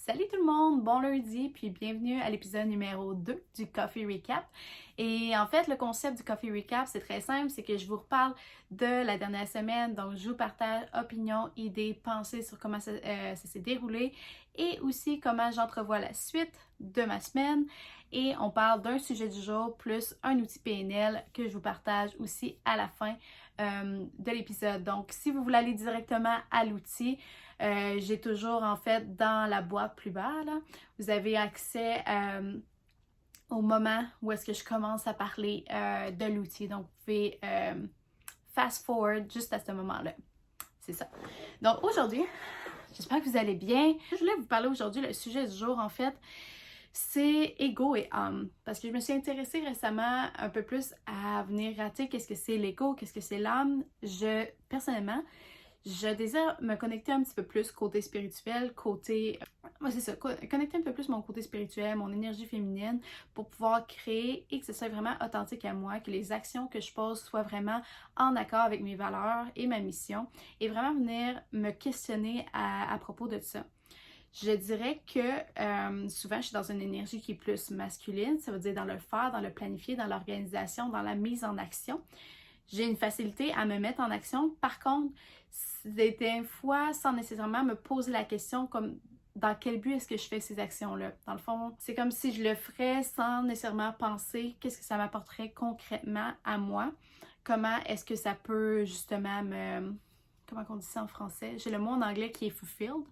Salut tout le monde, bon lundi, puis bienvenue à l'épisode numéro 2 du Coffee Recap. Et en fait, le concept du Coffee Recap, c'est très simple, c'est que je vous reparle de la dernière semaine, donc je vous partage opinions, idées, pensées sur comment ça s'est déroulé et aussi comment j'entrevois la suite de ma semaine. Et on parle d'un sujet du jour plus un outil PNL que je vous partage aussi à la fin de l'épisode. Donc, si vous voulez aller directement à l'outil, j'ai toujours en fait dans la boîte plus bas, là, vous avez accès au moment où est-ce que je commence à parler de l'outil. Donc, vous pouvez fast forward juste à ce moment-là. C'est ça. Donc, aujourd'hui, j'espère que vous allez bien. Je voulais vous parler aujourd'hui, le sujet du jour en fait, c'est ego et âme. Parce que je me suis intéressée récemment un peu plus à venir rater qu'est-ce que c'est l'ego, qu'est-ce que c'est l'âme. Personnellement, je désire me connecter un petit peu plus côté spirituel, c'est ça, connecter un peu plus mon côté spirituel, mon énergie féminine pour pouvoir créer et que ce soit vraiment authentique à moi, que les actions que je pose soient vraiment en accord avec mes valeurs et ma mission et vraiment venir me questionner à propos de ça. Je dirais que souvent, je suis dans une énergie qui est plus masculine, ça veut dire dans le faire, dans le planifier, dans l'organisation, dans la mise en action. J'ai une facilité à me mettre en action. Par contre, des fois, sans nécessairement me poser la question comme dans quel but est-ce que je fais ces actions-là. Dans le fond, c'est comme si je le ferais sans nécessairement penser qu'est-ce que ça m'apporterait concrètement à moi. Comment est-ce que ça peut justement me... Comment on dit ça en français? J'ai le mot en anglais qui est fulfilled.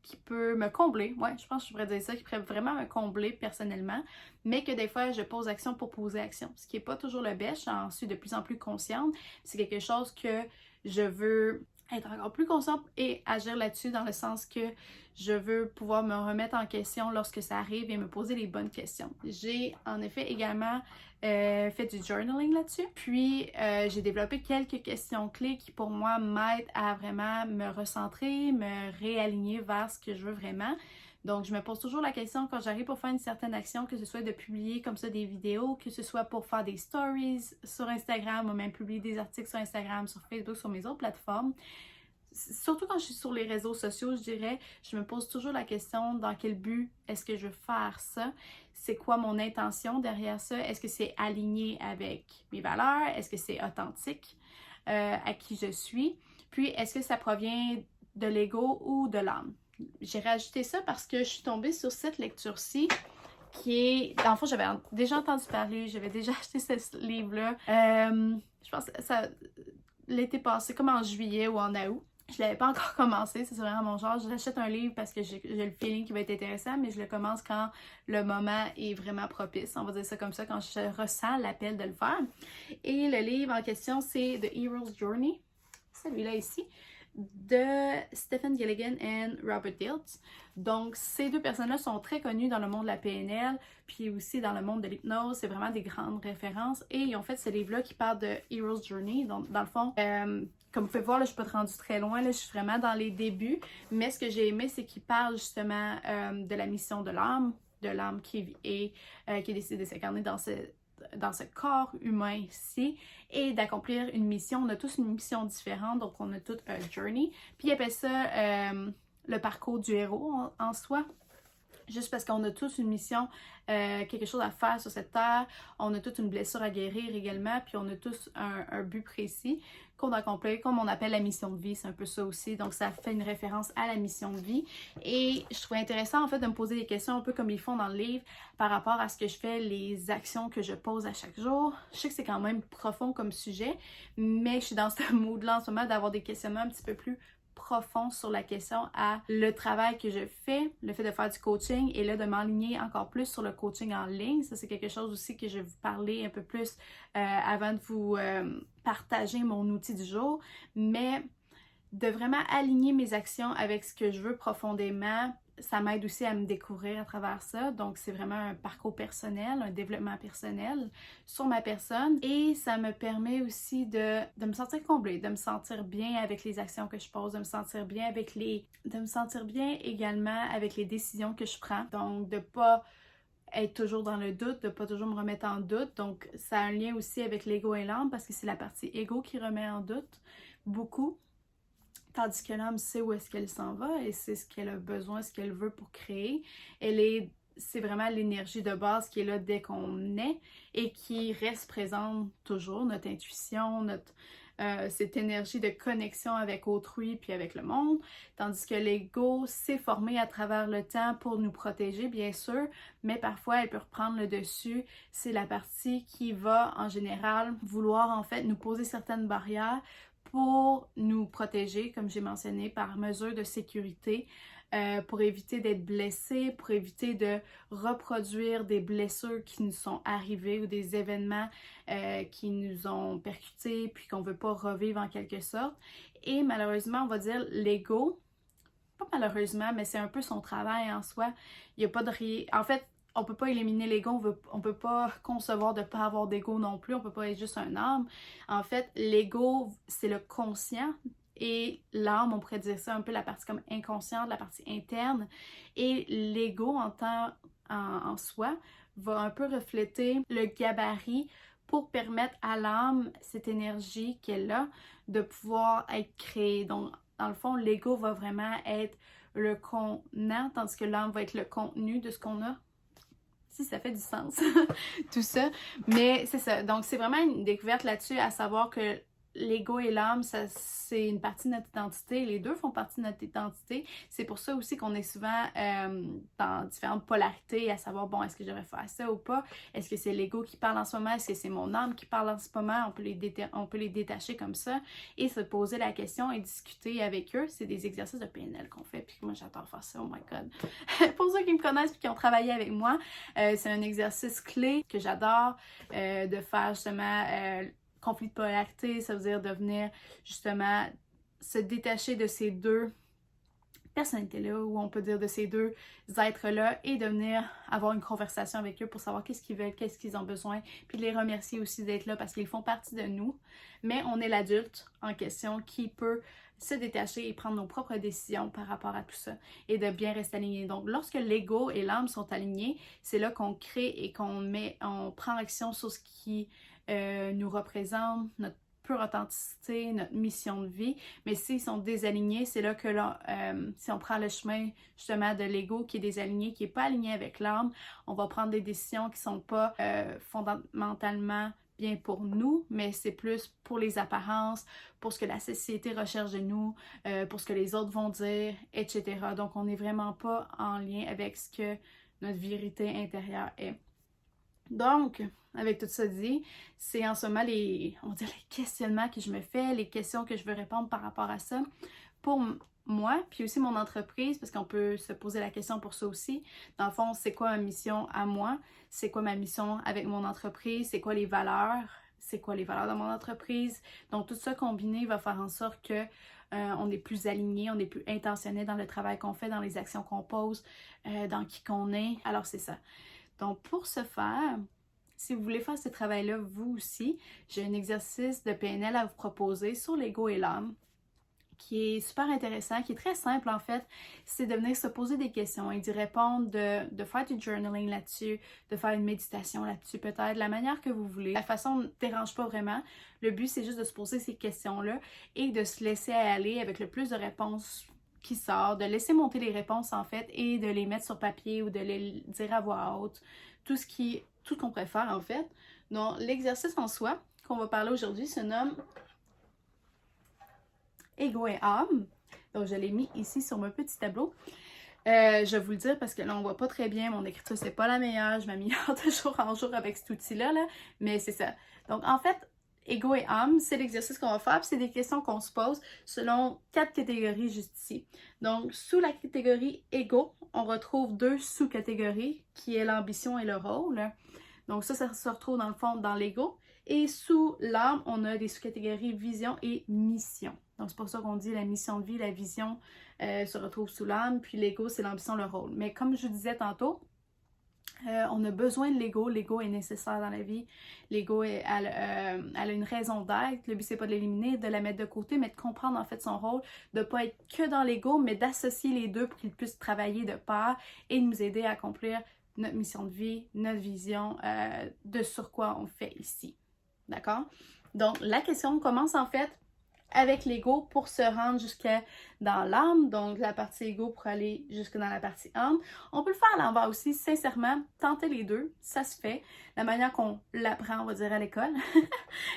Qui peut me combler, ouais, je pense que je pourrais dire ça, qui pourrait vraiment me combler personnellement, mais que des fois, je pose action pour poser action, ce qui n'est pas toujours le best, j'en suis de plus en plus consciente, c'est quelque chose que je veux être encore plus consciente et agir là-dessus dans le sens que je veux pouvoir me remettre en question lorsque ça arrive et me poser les bonnes questions. J'ai en effet également fait du journaling là-dessus, puis j'ai développé quelques questions clés qui pour moi m'aident à vraiment me recentrer, me réaligner vers ce que je veux vraiment. Donc, je me pose toujours la question quand j'arrive pour faire une certaine action, que ce soit de publier comme ça des vidéos, que ce soit pour faire des stories sur Instagram ou même publier des articles sur Instagram, sur Facebook, sur mes autres plateformes. Surtout quand je suis sur les réseaux sociaux, je dirais, je me pose toujours la question dans quel but est-ce que je veux faire ça? C'est quoi mon intention derrière ça? Est-ce que c'est aligné avec mes valeurs? Est-ce que c'est authentique à qui je suis? Puis, est-ce que ça provient de l'ego ou de l'âme? J'ai rajouté ça parce que je suis tombée sur cette lecture-ci qui est... Dans le fond, j'avais déjà entendu parler, j'avais déjà acheté ce livre-là. Je pense que ça l'été passé, comme en juillet ou en août. Je l'avais pas encore commencé, c'est vraiment mon genre. J'achète un livre parce que j'ai le feeling qu'il va être intéressant, mais je le commence quand le moment est vraiment propice. On va dire ça comme ça, quand je ressens l'appel de le faire. Et le livre en question, c'est The Hero's Journey, celui-là ici, de Stephen Gilligan et Robert Dilts. Donc, ces deux personnes-là sont très connues dans le monde de la PNL, puis aussi dans le monde de l'hypnose. C'est vraiment des grandes références. Et ils ont fait ce livre-là qui parle de Hero's Journey. Donc, dans le fond, comme vous pouvez voir, là, je ne suis pas rendue très loin, là, je suis vraiment dans les débuts. Mais ce que j'ai aimé, c'est qu'il parle justement de la mission de l'âme qui décide de s'incarner dans ce corps humain ici et d'accomplir une mission. On a tous une mission différente, donc on a tout un journey. Puis il appelle ça le parcours du héros en soi. Juste parce qu'on a tous une mission, quelque chose à faire sur cette terre, on a toute une blessure à guérir également, puis on a tous un but précis qu'on accomplit, comme on appelle la mission de vie, c'est un peu ça aussi, donc ça fait une référence à la mission de vie. Et je trouvais intéressant en fait de me poser des questions un peu comme ils font dans le livre par rapport à ce que je fais, les actions que je pose à chaque jour. Je sais que c'est quand même profond comme sujet, mais je suis dans ce mood-là en ce moment d'avoir des questionnements un petit peu plus profond sur la question à le travail que je fais, le fait de faire du coaching et là de m'aligner encore plus sur le coaching en ligne. Ça, c'est quelque chose aussi que je vais vous parler un peu plus avant de vous partager mon outil du jour. Mais de vraiment aligner mes actions avec ce que je veux profondément, ça m'aide aussi à me découvrir à travers ça. Donc, c'est vraiment un parcours personnel, un développement personnel sur ma personne. Et ça me permet aussi de me sentir comblée, de me sentir bien avec les actions que je pose, de me sentir bien de me sentir bien également avec les décisions que je prends. Donc, de pas être toujours dans le doute, de pas toujours me remettre en doute. Donc, ça a un lien aussi avec l'ego et l'âme parce que c'est la partie ego qui remet en doute beaucoup. Tandis que l'âme sait où est-ce qu'elle s'en va et c'est ce qu'elle a besoin, ce qu'elle veut pour créer. C'est vraiment l'énergie de base qui est là dès qu'on est et qui reste présente toujours, notre intuition, cette énergie de connexion avec autrui puis avec le monde, tandis que l'ego s'est formé à travers le temps pour nous protéger, bien sûr, mais parfois elle peut reprendre le dessus. C'est la partie qui va, en général, vouloir en fait nous poser certaines barrières pour nous protéger, comme j'ai mentionné, par mesure de sécurité, pour éviter d'être blessés, pour éviter de reproduire des blessures qui nous sont arrivées ou des événements qui nous ont percutés puis qu'on ne veut pas revivre en quelque sorte. Et malheureusement, on va dire l'ego, pas malheureusement, mais c'est un peu son travail en soi. Il n'y a pas de... En fait, on peut pas éliminer l'ego, on peut pas concevoir de pas avoir d'ego non plus, on peut pas être juste un âme. En fait, l'ego, c'est le conscient et l'âme, on pourrait dire ça un peu la partie comme inconsciente, la partie interne. Et l'ego en soi va un peu refléter le gabarit pour permettre à l'âme, cette énergie qu'elle a, de pouvoir être créée. Donc, dans le fond, l'ego va vraiment être le contenant, tandis que l'âme va être le contenu de ce qu'on a. Si ça fait du sens, tout ça. Mais c'est ça. Donc, c'est vraiment une découverte là-dessus, à savoir que l'ego et l'âme, c'est une partie de notre identité. Les deux font partie de notre identité. C'est pour ça aussi qu'on est souvent dans différentes polarités, à savoir, bon, est-ce que je devrais faire ça ou pas? Est-ce que c'est l'ego qui parle en ce moment? Est-ce que c'est mon âme qui parle en ce moment? On peut les détacher comme ça et se poser la question et discuter avec eux. C'est des exercices de PNL qu'on fait, puis moi, j'adore faire ça, oh my god! Pour ceux qui me connaissent et qui ont travaillé avec moi, c'est un exercice clé que j'adore de faire justement... conflit de polarité, ça veut dire de venir justement se détacher de ces deux personnalités-là, ou on peut dire de ces deux êtres-là, et de venir avoir une conversation avec eux pour savoir qu'est-ce qu'ils veulent, qu'est-ce qu'ils ont besoin, puis de les remercier aussi d'être là parce qu'ils font partie de nous. Mais on est l'adulte en question qui peut se détacher et prendre nos propres décisions par rapport à tout ça et de bien rester aligné. Donc, lorsque l'ego et l'âme sont alignés, c'est là qu'on crée et on prend action sur ce qui nous représente, notre pure authenticité, notre mission de vie. Mais s'ils sont désalignés, c'est là que si on prend le chemin justement de l'ego qui est désaligné, qui n'est pas aligné avec l'âme, on va prendre des décisions qui ne sont pas fondamentalement bien pour nous, mais c'est plus pour les apparences, pour ce que la société recherche de nous, pour ce que les autres vont dire, etc. Donc on n'est vraiment pas en lien avec ce que notre vérité intérieure est. Donc, avec tout ça dit, c'est en ce moment les questionnements que je me fais, les questions que je veux répondre par rapport à ça pour moi, puis aussi mon entreprise, parce qu'on peut se poser la question pour ça aussi. Dans le fond, c'est quoi ma mission à moi? C'est quoi ma mission avec mon entreprise? C'est quoi les valeurs? C'est quoi les valeurs de mon entreprise? Donc, tout ça combiné va faire en sorte que on est plus aligné, on est plus intentionnel dans le travail qu'on fait, dans les actions qu'on pose, dans qui qu'on est. Alors, c'est ça. Donc, pour ce faire, si vous voulez faire ce travail-là, vous aussi, j'ai un exercice de PNL à vous proposer sur l'ego et l'âme qui est super intéressant, qui est très simple en fait. C'est de venir se poser des questions et d'y répondre, de faire du journaling là-dessus, de faire une méditation là-dessus peut-être, la manière que vous voulez. La façon ne dérange pas vraiment. Le but, c'est juste de se poser ces questions-là et de se laisser aller avec le plus de réponses qui sort, de laisser monter les réponses en fait et de les mettre sur papier ou de les dire à voix haute, tout ce qu'on préfère en fait. Donc l'exercice en soi qu'on va parler aujourd'hui se nomme Ego et âme. Donc je l'ai mis ici sur mon petit tableau. Je vais vous le dire parce que là on voit pas très bien, mon écriture c'est pas la meilleure, je m'améliore de jour en jour avec cet outil-là, mais c'est ça. Donc en fait, Ego et âme, c'est l'exercice qu'on va faire, puis c'est des questions qu'on se pose selon 4 catégories juste ici. Donc, sous la catégorie Ego, on retrouve 2 sous-catégories, qui est l'ambition et le rôle. Donc ça se retrouve dans le fond dans l'Ego. Et sous l'âme, on a des sous-catégories vision et mission. Donc c'est pour ça qu'on dit la mission de vie, la vision se retrouve sous l'âme, puis l'Ego, c'est l'ambition, le rôle. Mais comme je vous disais tantôt, on a besoin de l'ego. L'ego est nécessaire dans la vie. L'ego, elle a une raison d'être. Le but, c'est pas de l'éliminer, de la mettre de côté, mais de comprendre en fait son rôle, de pas être que dans l'ego, mais d'associer les deux pour qu'ils puissent travailler de pair et nous aider à accomplir notre mission de vie, notre vision de sur quoi on fait ici. D'accord? Donc, la question commence en fait avec l'ego pour se rendre jusqu'à dans l'âme, donc la partie ego pour aller jusque dans la partie âme. On peut le faire à l'envers aussi, sincèrement, tenter les deux, ça se fait. La manière qu'on l'apprend, on va dire, à l'école,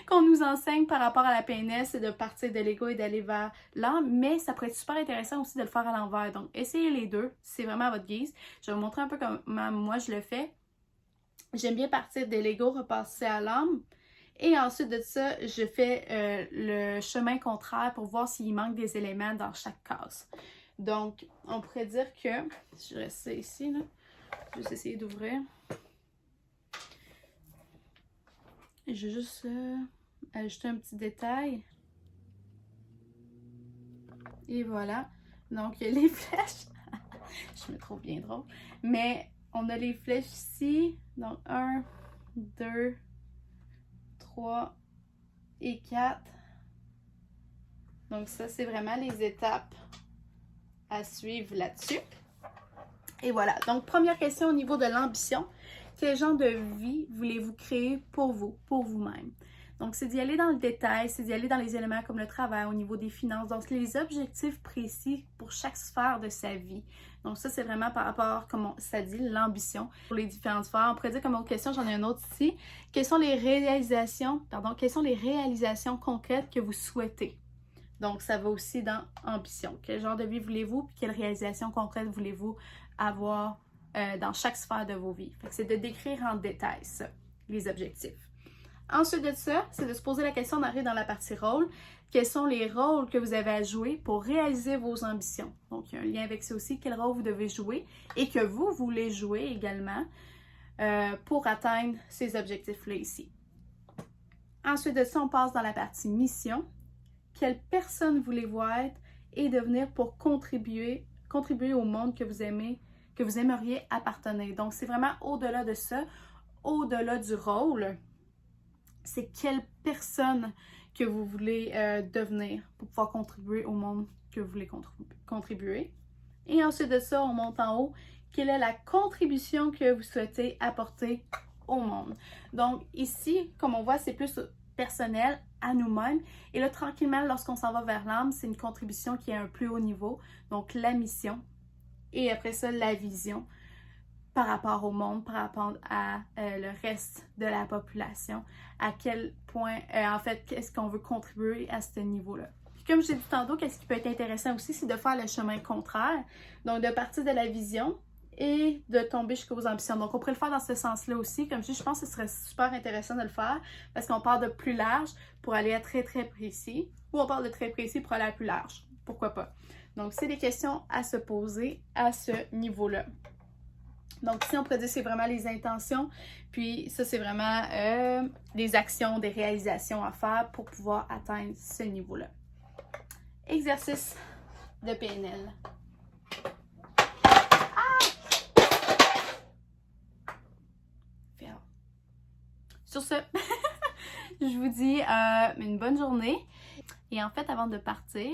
qu'on nous enseigne par rapport à la PNL, c'est de partir de l'ego et d'aller vers l'âme, mais ça pourrait être super intéressant aussi de le faire à l'envers. Donc, essayez les deux, c'est vraiment à votre guise. Je vais vous montrer un peu comment moi je le fais. J'aime bien partir de l'ego, repasser à l'âme. Et ensuite de ça, je fais le chemin contraire pour voir s'il manque des éléments dans chaque case. Donc, on pourrait dire que, je vais rester ici, là, je vais essayer d'ouvrir. Je vais juste ajouter un petit détail. Et voilà. Donc, les flèches, je me trouve bien drôle, mais on a les flèches ici. Donc, 1, 2, 3 et 4. Donc ça, c'est vraiment les étapes à suivre là-dessus. Et voilà. Donc, première question au niveau de l'ambition. Quel genre de vie voulez-vous créer pour vous, pour vous-même? Donc, c'est d'y aller dans le détail, c'est d'y aller dans les éléments comme le travail, au niveau des finances. Donc, les objectifs précis pour chaque sphère de sa vie. Donc, ça, c'est vraiment par rapport, comme ça dit, l'ambition pour les différentes sphères. On pourrait dire comme autre question, j'en ai une autre ici. Quelles sont les réalisations concrètes que vous souhaitez? Donc, ça va aussi dans ambition. Quel genre de vie voulez-vous? Puis, quelles réalisations concrètes voulez-vous avoir dans chaque sphère de vos vies? Fait que c'est de décrire en détail ça, les objectifs. Ensuite de ça, c'est de se poser la question d'arriver dans la partie rôle. Quels sont les rôles que vous avez à jouer pour réaliser vos ambitions? Donc, il y a un lien avec ça aussi. Quel rôle vous devez jouer et que vous voulez jouer également pour atteindre ces objectifs-là ici. Ensuite de ça, on passe dans la partie mission. Quelle personne voulez-vous être et devenir pour contribuer au monde que vous aimez, que vous aimeriez appartenir? Donc, c'est vraiment au-delà de ça, au-delà du rôle. C'est quelle personne que vous voulez devenir pour pouvoir contribuer au monde que vous voulez contribuer. Et ensuite de ça, on monte en haut. Quelle est la contribution que vous souhaitez apporter au monde? Donc ici, comme on voit, c'est plus personnel à nous-mêmes. Et là, tranquillement, lorsqu'on s'en va vers l'âme, c'est une contribution qui est à un plus haut niveau. Donc la mission. Et après ça, la vision par rapport au monde, par rapport à le reste de la population, à quel point, en fait, qu'est-ce qu'on veut contribuer à ce niveau-là. Puis comme j'ai dit tantôt, qu'est-ce qui peut être intéressant aussi, c'est de faire le chemin contraire, donc de partir de la vision et de tomber jusqu'aux ambitions. Donc on pourrait le faire dans ce sens-là aussi, comme je pense que ce serait super intéressant de le faire, parce qu'on part de plus large pour aller à très très précis, ou on part de très précis pour aller à plus large, pourquoi pas. Donc c'est des questions à se poser à ce niveau-là. Donc ici, on pourrait dire que c'est vraiment les intentions, puis ça, c'est vraiment des actions, des réalisations à faire pour pouvoir atteindre ce niveau-là. Exercice de PNL. Sur ce, je vous dis une bonne journée. Et en fait, avant de partir,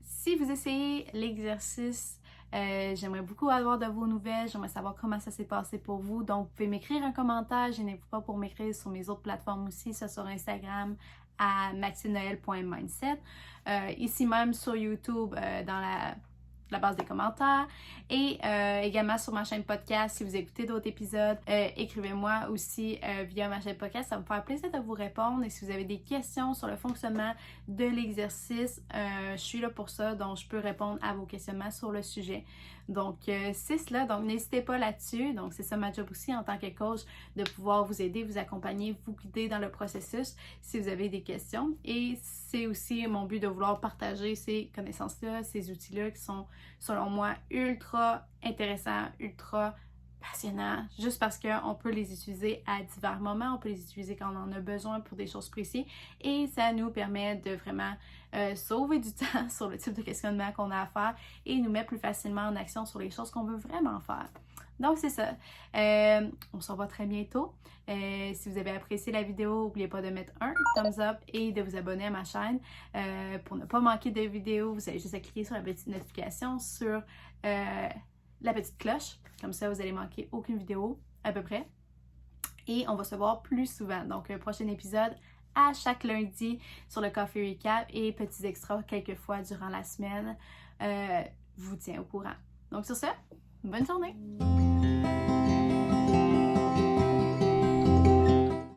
si vous essayez l'exercice, j'aimerais beaucoup avoir de vos nouvelles, j'aimerais savoir comment ça s'est passé pour vous. Donc, vous pouvez m'écrire un commentaire, gênez-vous pas pour m'écrire sur mes autres plateformes aussi, ça sur Instagram à maxinenoel.mindset, ici même sur YouTube dans la base des commentaires et également sur ma chaîne podcast. Si vous écoutez d'autres épisodes, écrivez-moi aussi via ma chaîne podcast, ça va me faire plaisir de vous répondre. Et si vous avez des questions sur le fonctionnement de l'exercice, je suis là pour ça, donc je peux répondre à vos questionnements sur le sujet. Donc c'est cela, donc n'hésitez pas là-dessus. Donc c'est ça ma job aussi en tant que coach, de pouvoir vous aider, vous accompagner, vous guider dans le processus si vous avez des questions. Et c'est aussi mon but de vouloir partager ces connaissances-là, ces outils-là qui sont selon moi ultra intéressants, ultra passionnants, juste parce qu'on peut les utiliser à divers moments, on peut les utiliser quand on en a besoin pour des choses précises et ça nous permet de vraiment sauver du temps sur le type de questionnement qu'on a à faire et nous mettre plus facilement en action sur les choses qu'on veut vraiment faire. Donc c'est ça, on se revoit très bientôt. Si vous avez apprécié la vidéo, n'oubliez pas de mettre un thumbs up et de vous abonner à ma chaîne. Pour ne pas manquer de vidéos, vous avez juste à cliquer sur la petite notification sur la petite cloche. Comme ça, vous n'allez manquer aucune vidéo à peu près. Et on va se voir plus souvent. Donc, prochain épisode à chaque lundi sur le Coffee Recap et petits extras quelques fois durant la semaine. Je vous tiens au courant. Donc sur ce, bonne journée!